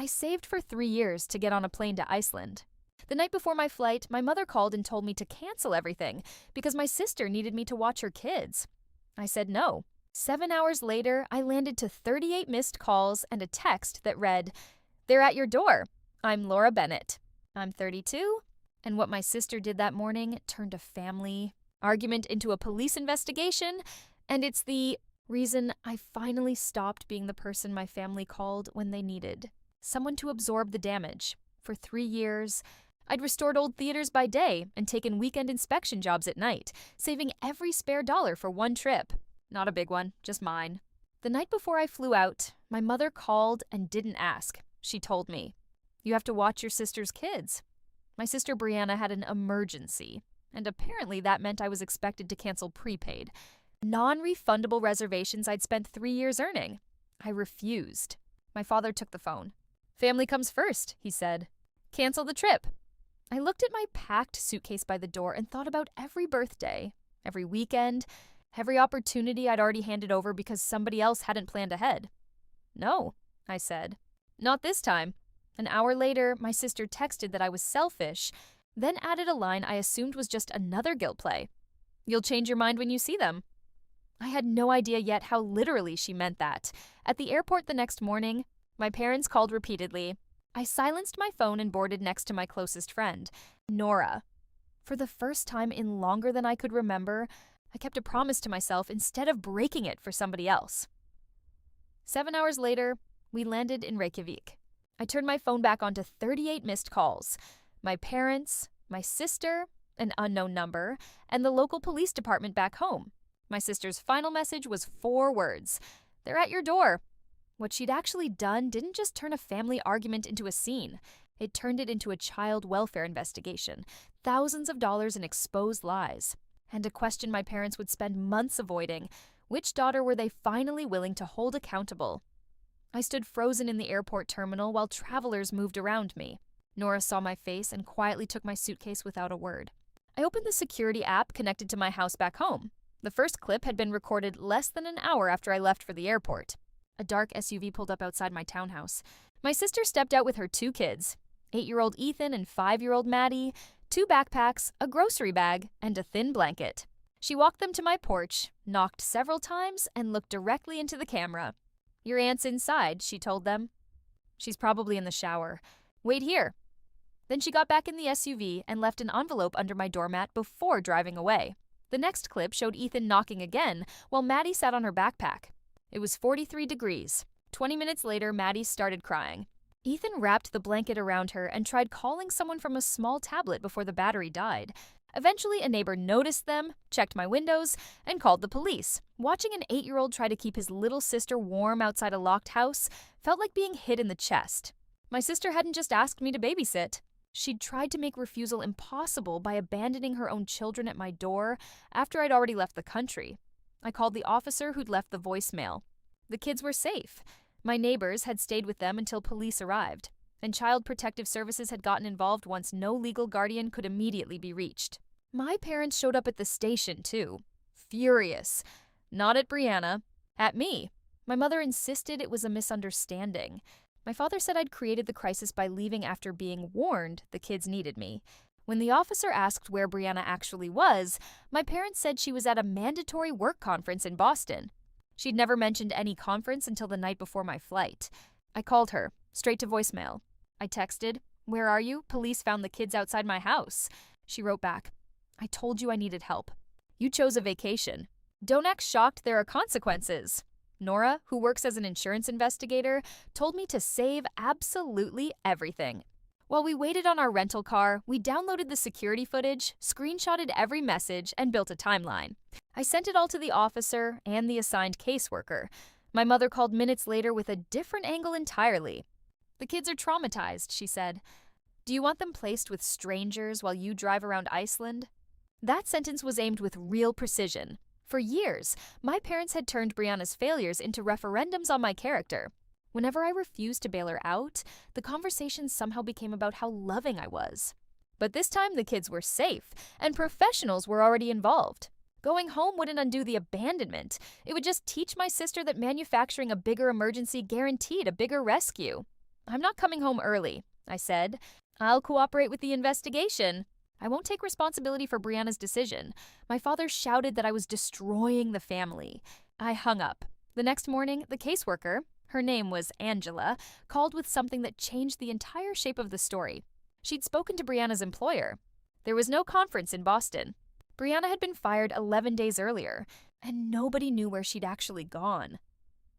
I saved for 3 years to get on a plane to Iceland. The night before my flight, my mother called and told me to cancel everything because my sister needed me to watch her kids. I said no. 7 hours later, I landed to 38 missed calls and a text that read, "They're at your door. I'm Laura Bennett. I'm 32." And what my sister did that morning turned a family argument into a police investigation, and it's the reason I finally stopped being the person my family called when they needed someone to absorb the damage. For 3 years, I'd restored old theaters by day and taken weekend inspection jobs at night, saving every spare dollar for one trip. Not a big one, just mine. The night before I flew out, my mother called and didn't ask. She told me, "You have to watch your sister's kids." My sister Brianna had an emergency, and apparently that meant I was expected to cancel prepaid, non-refundable reservations I'd spent 3 years earning. I refused. My father took the phone. "Family comes first," he said. "Cancel the trip." I looked at my packed suitcase by the door and thought about every birthday, every weekend, every opportunity I'd already handed over because somebody else hadn't planned ahead. "No," I said. "Not this time." An hour later, my sister texted that I was selfish, then added a line I assumed was just another guilt play. "You'll change your mind when you see them." I had no idea yet how literally she meant that. At the airport the next morning, my parents called repeatedly. I silenced my phone and boarded next to my closest friend, Nora. For the first time in longer than I could remember, I kept a promise to myself instead of breaking it for somebody else. 7 hours later, we landed in Reykjavik. I turned my phone back onto 38 missed calls. My parents, my sister, an unknown number, and the local police department back home. My sister's final message was 4 words. "They're at your door." What she'd actually done didn't just turn a family argument into a scene. It turned it into a child welfare investigation, thousands of dollars in exposed lies, and a question my parents would spend months avoiding. Which daughter were they finally willing to hold accountable? I stood frozen in the airport terminal while travelers moved around me. Nora saw my face and quietly took my suitcase without a word. I opened the security app connected to my house back home. The first clip had been recorded less than an hour after I left for the airport. A dark SUV pulled up outside my townhouse. My sister stepped out with her 2 kids, 8-year-old Ethan and 5-year-old Maddie, 2 backpacks, a grocery bag, and a thin blanket. She walked them to my porch, knocked several times, and looked directly into the camera. "Your aunt's inside," she told them. "She's probably in the shower. Wait here." Then she got back in the SUV and left an envelope under my doormat before driving away. The next clip showed Ethan knocking again while Maddie sat on her backpack. It was 43 degrees. 20 minutes later, Maddie started crying. Ethan wrapped the blanket around her and tried calling someone from a small tablet before the battery died. Eventually, a neighbor noticed them, checked my windows, and called the police. Watching an 8-year-old try to keep his little sister warm outside a locked house felt like being hit in the chest. My sister hadn't just asked me to babysit. She'd tried to make refusal impossible by abandoning her own children at my door after I'd already left the country. I called the officer who'd left the voicemail. The kids were safe. My neighbors had stayed with them until police arrived, and Child Protective Services had gotten involved once no legal guardian could immediately be reached. My parents showed up at the station, too. Furious. Not at Brianna. At me. My mother insisted it was a misunderstanding. My father said I'd created the crisis by leaving after being warned the kids needed me. When the officer asked where Brianna actually was, my parents said she was at a mandatory work conference in Boston. She'd never mentioned any conference until the night before my flight. I called her, straight to voicemail. I texted, "Where are you? Police found the kids outside my house." She wrote back, "I told you I needed help. You chose a vacation. Don't act shocked, there are consequences." Nora, who works as an insurance investigator, told me to save absolutely everything. While we waited on our rental car, we downloaded the security footage, screenshotted every message, and built a timeline. I sent it all to the officer and the assigned caseworker. My mother called minutes later with a different angle entirely. "The kids are traumatized," she said. "Do you want them placed with strangers while you drive around Iceland?" That sentence was aimed with real precision. For years, my parents had turned Brianna's failures into referendums on my character. Whenever I refused to bail her out, the conversation somehow became about how loving I was. But this time the kids were safe, and professionals were already involved. Going home wouldn't undo the abandonment. It would just teach my sister that manufacturing a bigger emergency guaranteed a bigger rescue. "I'm not coming home early," I said. "I'll cooperate with the investigation. I won't take responsibility for Brianna's decision." My father shouted that I was destroying the family. I hung up. The next morning, the caseworker, her name was Angela, called with something that changed the entire shape of the story. She'd spoken to Brianna's employer. There was no conference in Boston. Brianna had been fired 11 days earlier, and nobody knew where she'd actually gone.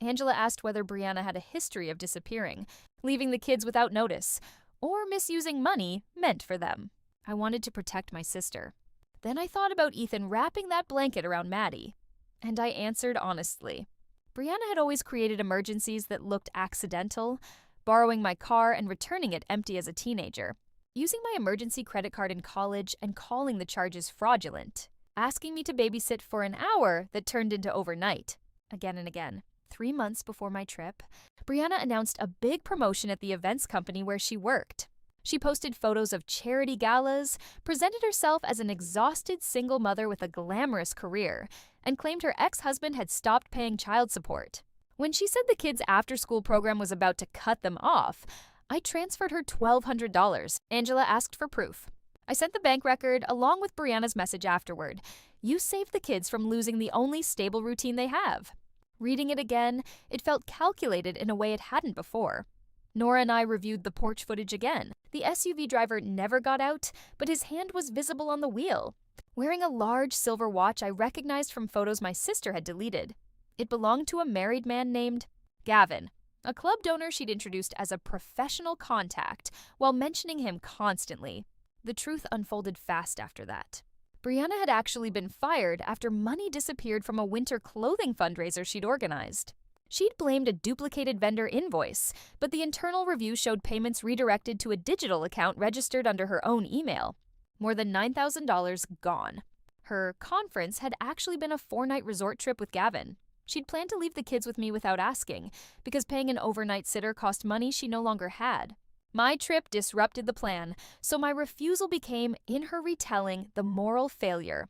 Angela asked whether Brianna had a history of disappearing, leaving the kids without notice, or misusing money meant for them. I wanted to protect my sister. Then I thought about Ethan wrapping that blanket around Maddie, and I answered honestly. Brianna had always created emergencies that looked accidental, borrowing my car and returning it empty as a teenager, using my emergency credit card in college and calling the charges fraudulent, asking me to babysit for an hour that turned into overnight, again and again. 3 months before my trip, Brianna announced a big promotion at the events company where she worked. She posted photos of charity galas, presented herself as an exhausted single mother with a glamorous career, and claimed her ex-husband had stopped paying child support. When she said the kids' after-school program was about to cut them off, I transferred her $1,200. Angela asked for proof. I sent the bank record along with Brianna's message afterward. "You saved the kids from losing the only stable routine they have." Reading it again, it felt calculated in a way it hadn't before. Nora and I reviewed the porch footage again. The SUV driver never got out, but his hand was visible on the wheel, wearing a large silver watch I recognized from photos my sister had deleted. It belonged to a married man named Gavin, a club donor she'd introduced as a professional contact while mentioning him constantly. The truth unfolded fast after that. Brianna had actually been fired after money disappeared from a winter clothing fundraiser she'd organized. She'd blamed a duplicated vendor invoice, but the internal review showed payments redirected to a digital account registered under her own email. More than $9,000 gone. Her conference had actually been a 4-night resort trip with Gavin. She'd planned to leave the kids with me without asking, because paying an overnight sitter cost money she no longer had. My trip disrupted the plan, so my refusal became, in her retelling, the moral failure.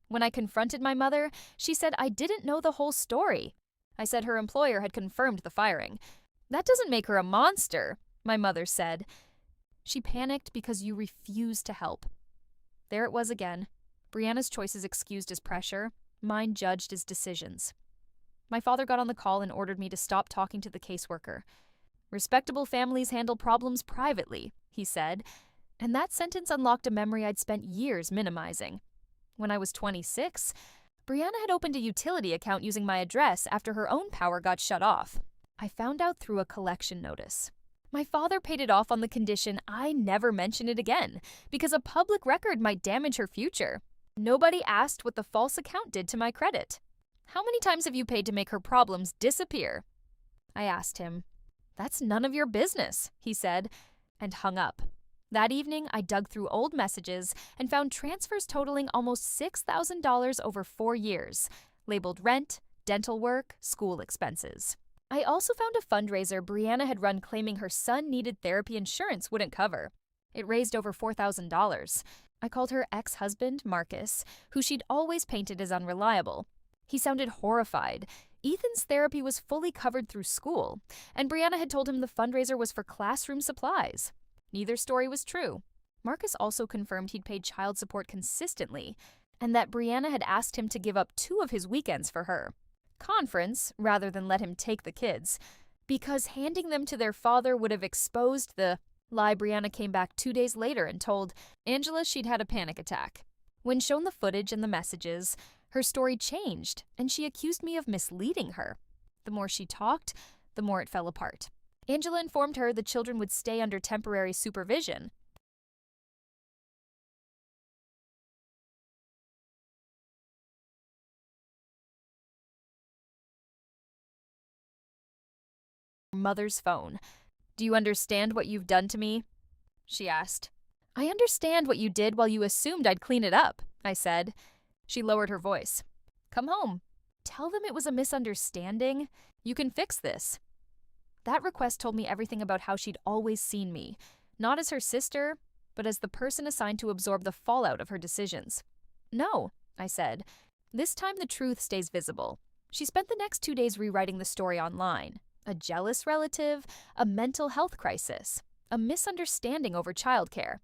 When I confronted my mother, she said I didn't know the whole story. I said her employer had confirmed the firing. "That doesn't make her a monster," my mother said. "She panicked because you refused to help." There it was again. Brianna's choices excused as pressure, mine judged as decisions. My father got on the call and ordered me to stop talking to the caseworker. "Respectable families handle problems privately," he said, and that sentence unlocked a memory I'd spent years minimizing. When I was 26, Brianna had opened a utility account using my address after her own power got shut off. I found out through a collection notice. My father paid it off on the condition I never mention it again, because a public record might damage her future. Nobody asked what the false account did to my credit. "How many times have you paid to make her problems disappear?" I asked him. "That's none of your business," he said, and hung up. That evening, I dug through old messages and found transfers totaling almost $6,000 over 4 years, labeled rent, dental work, school expenses. I also found a fundraiser Brianna had run claiming her son needed therapy insurance wouldn't cover. It raised over $4,000. I called her ex-husband, Marcus, who she'd always painted as unreliable. He sounded horrified. Ethan's therapy was fully covered through school, and Brianna had told him the fundraiser was for classroom supplies. Neither story was true. Marcus also confirmed he'd paid child support consistently, and that Brianna had asked him to give up 2 of his weekends for her. Conference, rather than let him take the kids, because handing them to their father would have exposed the lie. Brianna came back 2 days later and told Angela she'd had a panic attack. When shown the footage and the messages, her story changed, and she accused me of misleading her. The more she talked, the more it fell apart. Angela informed her the children would stay under temporary supervision. Mother's phone. "Do you understand what you've done to me?" she asked. "I understand what you did while you assumed I'd clean it up," I said. She lowered her voice. "Come home. Tell them it was a misunderstanding. You can fix this." That request told me everything about how she'd always seen me, not as her sister, but as the person assigned to absorb the fallout of her decisions. "No," I said. "This time the truth stays visible." She spent the next 2 days rewriting the story online. A jealous relative, a mental health crisis, a misunderstanding over childcare.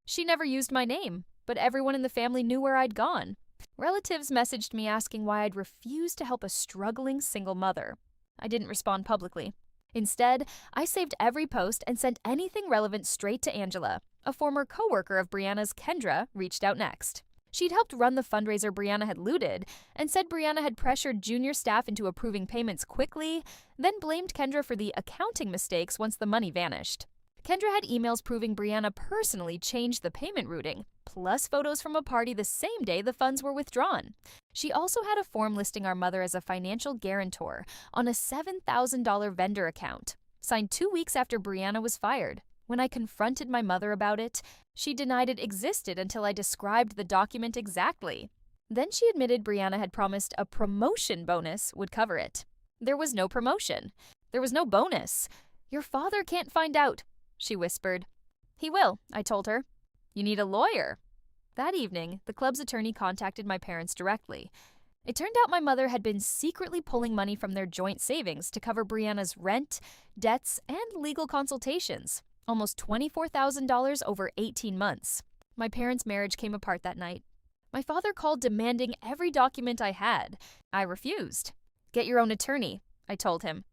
She never used my name, but everyone in the family knew where I'd gone. Relatives messaged me asking why I'd refused to help a struggling single mother. I didn't respond publicly. Instead, I saved every post and sent anything relevant straight to Angela. A former coworker of Brianna's, Kendra, reached out next. She'd helped run the fundraiser Brianna had looted and said Brianna had pressured junior staff into approving payments quickly, then blamed Kendra for the accounting mistakes once the money vanished. Kendra had emails proving Brianna personally changed the payment routing, plus photos from a party the same day the funds were withdrawn. She also had a form listing our mother as a financial guarantor on a $7,000 vendor account, signed 2 weeks after Brianna was fired. When I confronted my mother about it, she denied it existed until I described the document exactly. Then she admitted Brianna had promised a promotion bonus would cover it. There was no promotion. There was no bonus. Your father can't find out, she whispered. He will, I told her. You need a lawyer. That evening, the club's attorney contacted my parents directly. It turned out my mother had been secretly pulling money from their joint savings to cover Brianna's rent, debts, and legal consultations. Almost $24,000 over 18 months. My parents' marriage came apart that night. My father called demanding every document I had. I refused. Get your own attorney, I told him.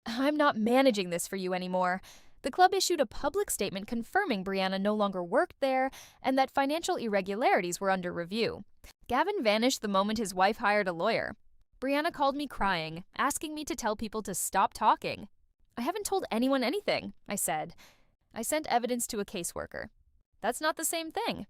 I'm not managing this for you anymore. The club issued a public statement confirming Brianna no longer worked there and that financial irregularities were under review. Gavin vanished the moment his wife hired a lawyer. Brianna called me crying, asking me to tell people to stop talking. I haven't told anyone anything, I said. I sent evidence to a caseworker. That's not the same thing.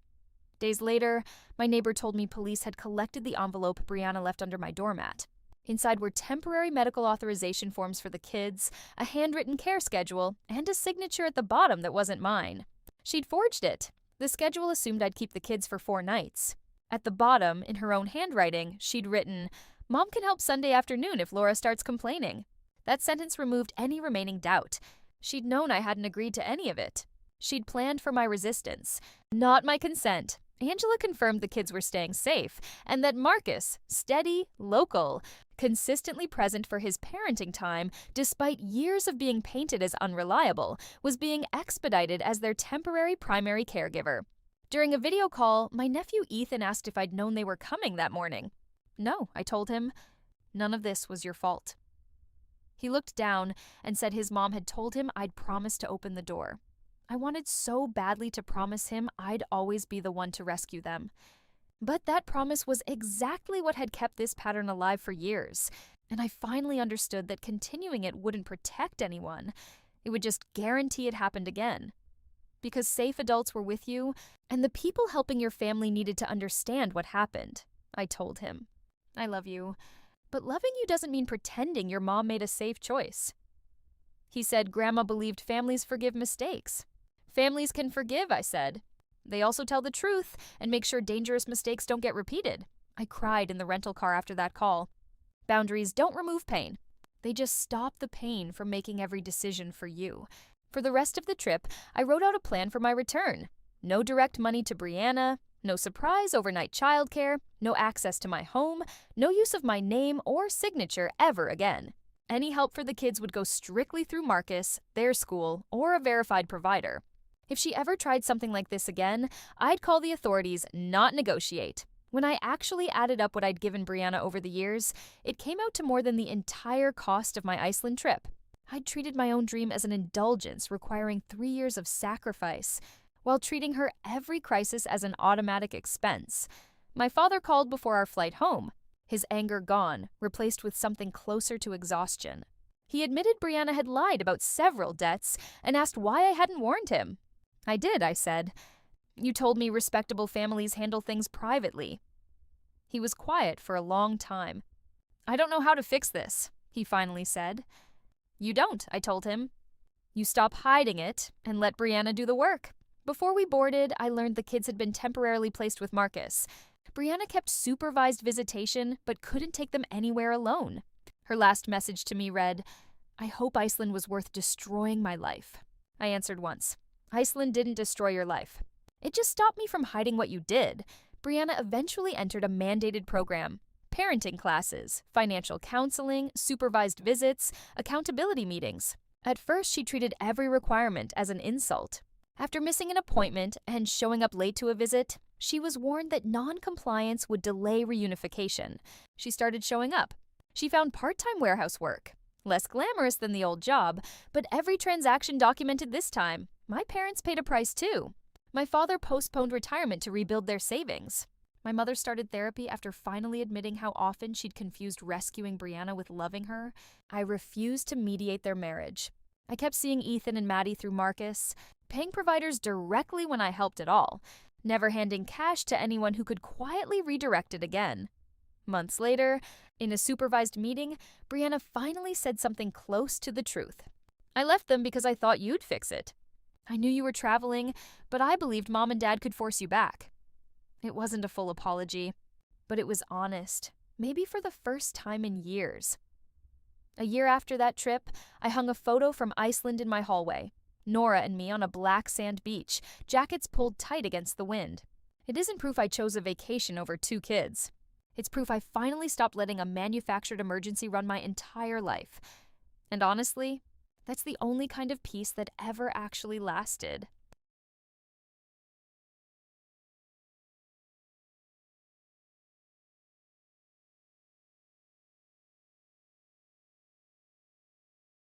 Days later, my neighbor told me police had collected the envelope Brianna left under my doormat. Inside were temporary medical authorization forms for the kids, a handwritten care schedule, and a signature at the bottom that wasn't mine. She'd forged it. The schedule assumed I'd keep the kids for 4 nights. At the bottom, in her own handwriting, she'd written, "Mom can help Sunday afternoon if Laura starts complaining." That sentence removed any remaining doubt. She'd known I hadn't agreed to any of it. She'd planned for my resistance, not my consent. Angela confirmed the kids were staying safe, and that Marcus, steady, local, consistently present for his parenting time, despite years of being painted as unreliable, was being expedited as their temporary primary caregiver. During a video call, my nephew Ethan asked if I'd known they were coming that morning. No, I told him. None of this was your fault. He looked down and said his mom had told him I'd promised to open the door. I wanted so badly to promise him I'd always be the one to rescue them. But that promise was exactly what had kept this pattern alive for years, and I finally understood that continuing it wouldn't protect anyone. It would just guarantee it happened again. Because safe adults were with you, and the people helping your family needed to understand what happened, I told him. I love you, but loving you doesn't mean pretending your mom made a safe choice. He said Grandma believed families forgive mistakes. Families can forgive, I said. They also tell the truth and make sure dangerous mistakes don't get repeated. I cried in the rental car after that call. Boundaries don't remove pain. They just stop the pain from making every decision for you. For the rest of the trip, I wrote out a plan for my return. No direct money to Brianna, no surprise overnight childcare, no access to my home, no use of my name or signature ever again. Any help for the kids would go strictly through Marcus, their school, or a verified provider. If she ever tried something like this again, I'd call the authorities, not negotiate. When I actually added up what I'd given Brianna over the years, it came out to more than the entire cost of my Iceland trip. I'd treated my own dream as an indulgence requiring 3 years of sacrifice, while treating her every crisis as an automatic expense. My father called before our flight home, his anger gone, replaced with something closer to exhaustion. He admitted Brianna had lied about several debts and asked why I hadn't warned him. I did, I said. You told me respectable families handle things privately. He was quiet for a long time. I don't know how to fix this, he finally said. You don't, I told him. You stop hiding it and let Brianna do the work. Before we boarded, I learned the kids had been temporarily placed with Marcus. Brianna kept supervised visitation, but couldn't take them anywhere alone. Her last message to me read, I hope Iceland was worth destroying my life. I answered once. Iceland didn't destroy your life. It just stopped me from hiding what you did. Brianna eventually entered a mandated program. parenting classes, financial counseling, supervised visits, accountability meetings. At first, she treated every requirement as an insult. After missing an appointment and showing up late to a visit, she was warned that non-compliance would delay reunification. She started showing up. She found part-time warehouse work. Less glamorous than the old job, but every transaction documented this time. My parents paid a price too. My father postponed retirement to rebuild their savings. My mother started therapy after finally admitting how often she'd confused rescuing Brianna with loving her. I refused to mediate their marriage. I kept seeing Ethan and Maddie through Marcus, paying providers directly when I helped at all, never handing cash to anyone who could quietly redirect it again. Months later, in a supervised meeting, Brianna finally said something close to the truth. I left them because I thought you'd fix it. I knew you were traveling, but I believed Mom and Dad could force you back. It wasn't a full apology, but it was honest, maybe for the first time in years. A year after that trip, I hung a photo from Iceland in my hallway. Nora and me on a black sand beach, jackets pulled tight against the wind. It isn't proof I chose a vacation over 2 kids. It's proof I finally stopped letting a manufactured emergency run my entire life. And honestly, that's the only kind of peace that ever actually lasted.